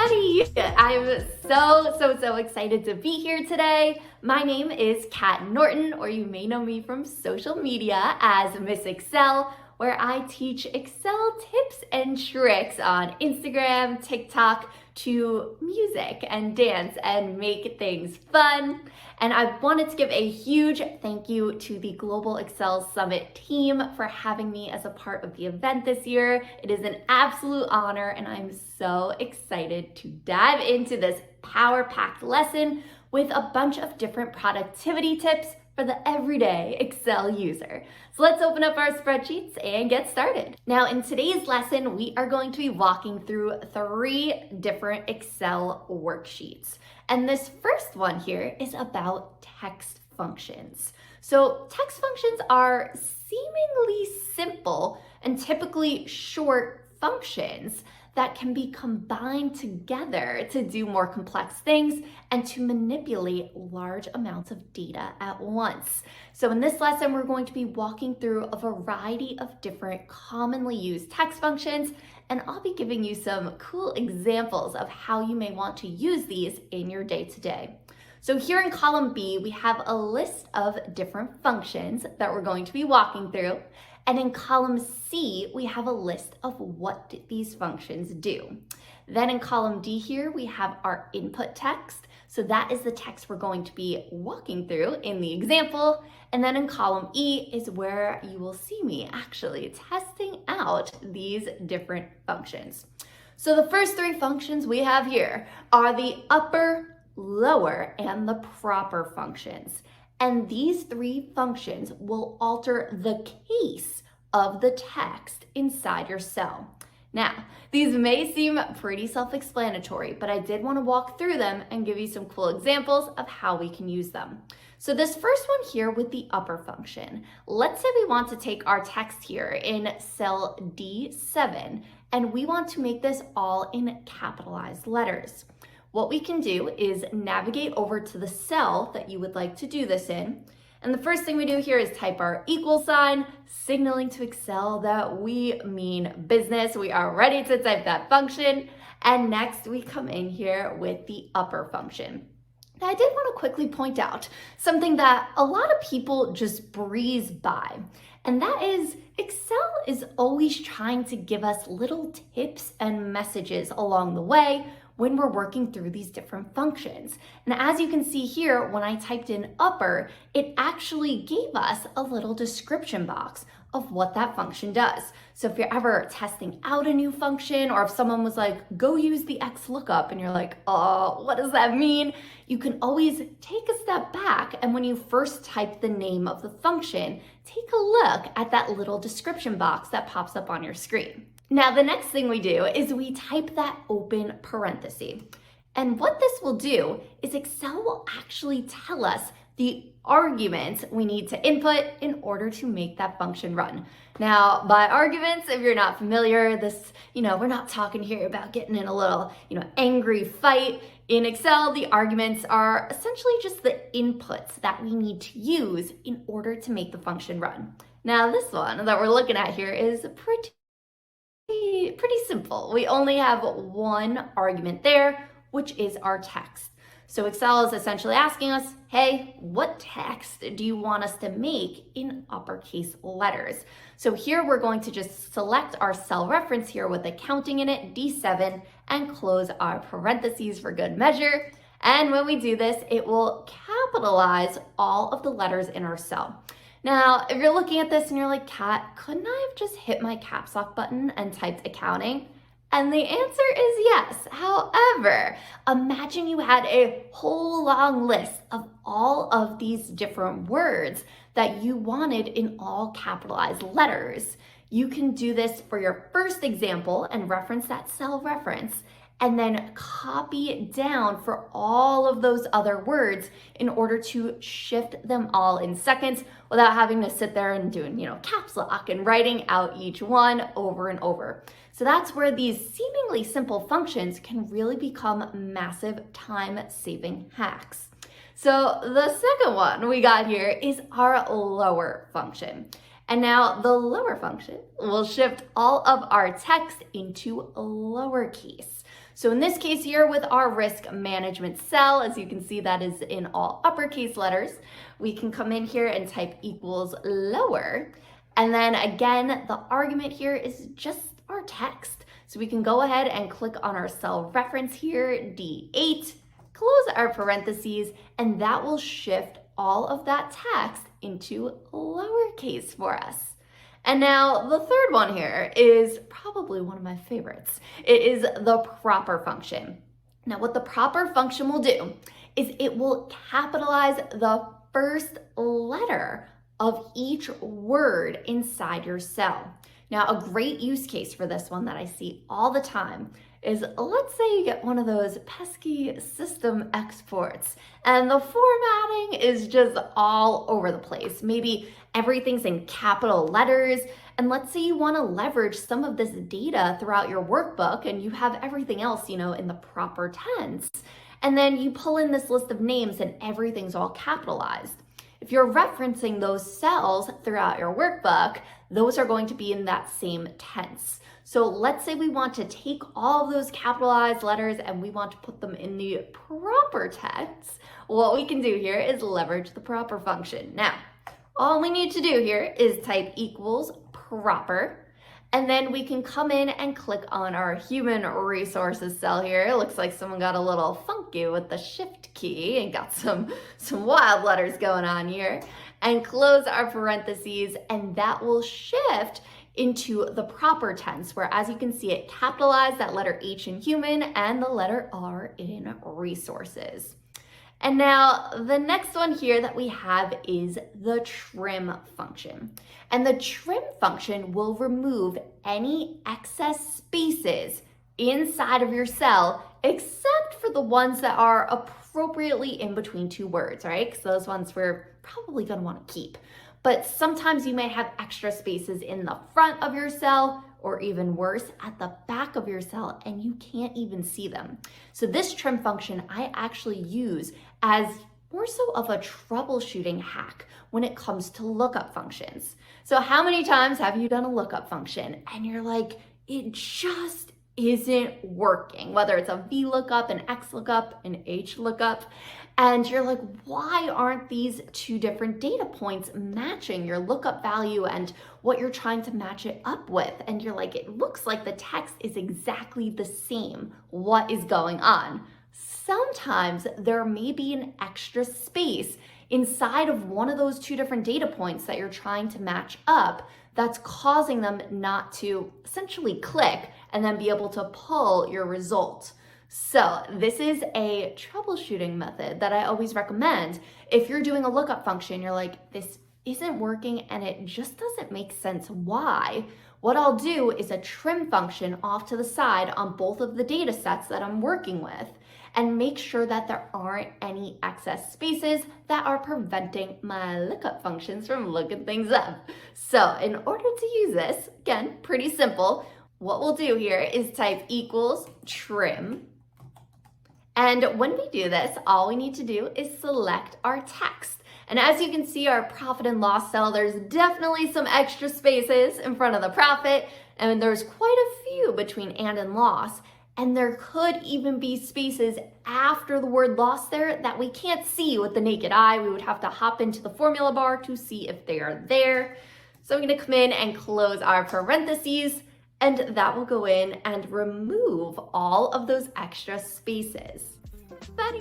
everybody! I'm so excited to be here today. My name is Kat Norton, or you may know me from social media as Miss Excel, where I teach Excel tips and tricks on Instagram, TikTok, to music and dance and make things fun. And I wanted to give a huge thank you to the Global Excel Summit team for having me as a part of the event this year. It is an absolute honor, and I'm so excited to dive into this power-packed lesson with a bunch of different productivity tips for the everyday Excel user. So let's open up our spreadsheets and get started. Now in today's lesson, we are going to be walking through 3 different Excel worksheets. And this first one here is about text functions. So text functions are seemingly simple and typically short functions that can be combined together to do more complex things and to manipulate large amounts of data at once. So in this lesson, we're going to be walking through a variety of different commonly used text functions, and I'll be giving you some cool examples of how you may want to use these in your day-to-day. So here in column B, we have a list of different functions that we're going to be walking through. And in column C, we have a list of what these functions do. Then in column D here, we have our input text. So that is the text we're going to be walking through in the example. And then in column E is where you will see me actually testing out these different functions. So the first 3 functions we have here are the upper, lower, and the proper functions. And these 3 functions will alter the case of the text inside your cell. Now, these may seem pretty self-explanatory, but I did want to walk through them and give you some cool examples of how we can use them. So this first one here with the upper function, let's say we want to take our text here in cell D7, and we want to make this all in capitalized letters. What we can do is navigate over to the cell that you would like to do this in. And the first thing we do here is type our equal sign, signaling to Excel that we mean business. We are ready to type that function. And next we come in here with the upper function. Now I did want to quickly point out something that a lot of people just breeze by. And that is Excel is always trying to give us little tips and messages along the way when we're working through these different functions. And as you can see here, when I typed in upper, it actually gave us a little description box of what that function does. So if you're ever testing out a new function, or if someone was like, go use the XLOOKUP, and you're like, oh, what does that mean? You can always take a step back, and when you first type the name of the function, take a look at that little description box that pops up on your screen. Now, the next thing we do is we type that open parenthesis. And what this will do is Excel will actually tell us the arguments we need to input in order to make that function run. Now, by arguments, if you're not familiar, we're not talking here about getting in a little, angry fight. In Excel, the arguments are essentially just the inputs that we need to use in order to make the function run. Now, this one that we're looking at here is pretty simple. We only have one argument there, which is our text. So Excel is essentially asking us, hey, what text do you want us to make in uppercase letters? So here we're going to just select our cell reference here with accounting in it, D7, and close our parentheses for good measure. And when we do this, it will capitalize all of the letters in our cell. Now, if you're looking at this and you're like, Kat, couldn't I have just hit my caps lock button and typed accounting? And the answer is yes. However, imagine you had a whole long list of all of these different words that you wanted in all capitalized letters. You can do this for your first example and reference that cell reference, and then copy it down for all of those other words in order to shift them all in seconds without having to sit there and doing, caps lock and writing out each one over and over. So that's where these seemingly simple functions can really become massive time-saving hacks. So the second one we got here is our lower function. And now the lower function will shift all of our text into lowercase. So in this case here with our risk management cell, as you can see that is in all uppercase letters, we can come in here and type equals lower. And then again, the argument here is just our text. So we can go ahead and click on our cell reference here, D8, close our parentheses, and that will shift all of that text into lowercase for us. And now the third one here is probably one of my favorites. It is the proper function. Now what the proper function will do is it will capitalize the first letter of each word inside your cell. Now a great use case for this one that I see all the time is, let's say you get one of those pesky system exports and the formatting is just all over the place. Maybe everything's in capital letters, and let's say you want to leverage some of this data throughout your workbook and you have everything else, in the proper tense, and then you pull in this list of names and everything's all capitalized. If you're referencing those cells throughout your workbook, those are going to be in that same tense. So let's say we want to take all of those capitalized letters and we want to put them in the proper tense. What we can do here is leverage the proper function. Now, all we need to do here is type equals proper, and then we can come in and click on our human resources cell here. It looks like someone got a little funky with the shift key and got some wild letters going on here, and close our parentheses, and that will shift into the proper tense, where as you can see it capitalized that letter H in human and the letter R in resources. And now the next one here that we have is the trim function. And the trim function will remove any excess spaces inside of your cell, except for the ones that are appropriately in between two words, right? Because those ones we're probably gonna wanna keep. But sometimes you may have extra spaces in the front of your cell, or even worse, at the back of your cell, and you can't even see them. So this trim function I actually use as more so of a troubleshooting hack when it comes to lookup functions. So how many times have you done a lookup function and you're like, it just isn't working, whether it's a VLOOKUP, an XLOOKUP, an HLOOKUP, and you're like, why aren't these two different data points matching your lookup value and what you're trying to match it up with? And you're like, it looks like the text is exactly the same. What is going on? Sometimes there may be an extra space inside of one of those two different data points that you're trying to match up that's causing them not to essentially click and then be able to pull your result. So this is a troubleshooting method that I always recommend. If you're doing a lookup function, you're like, this isn't working and it just doesn't make sense why. What I'll do is a trim function off to the side on both of the data sets that I'm working with, and make sure that there aren't any excess spaces that are preventing my lookup functions from looking things up. So in order to use this, again, pretty simple, what we'll do here is type equals trim. And when we do this, all we need to do is select our text. And as you can see, our profit and loss cell, there's definitely some extra spaces in front of the profit, and there's quite a few between and loss. And there could even be spaces after the word loss there that we can't see with the naked eye. We would have to hop into the formula bar to see if they are there. So I'm gonna come in and close our parentheses, and that will go in and remove all of those extra spaces. Buddy.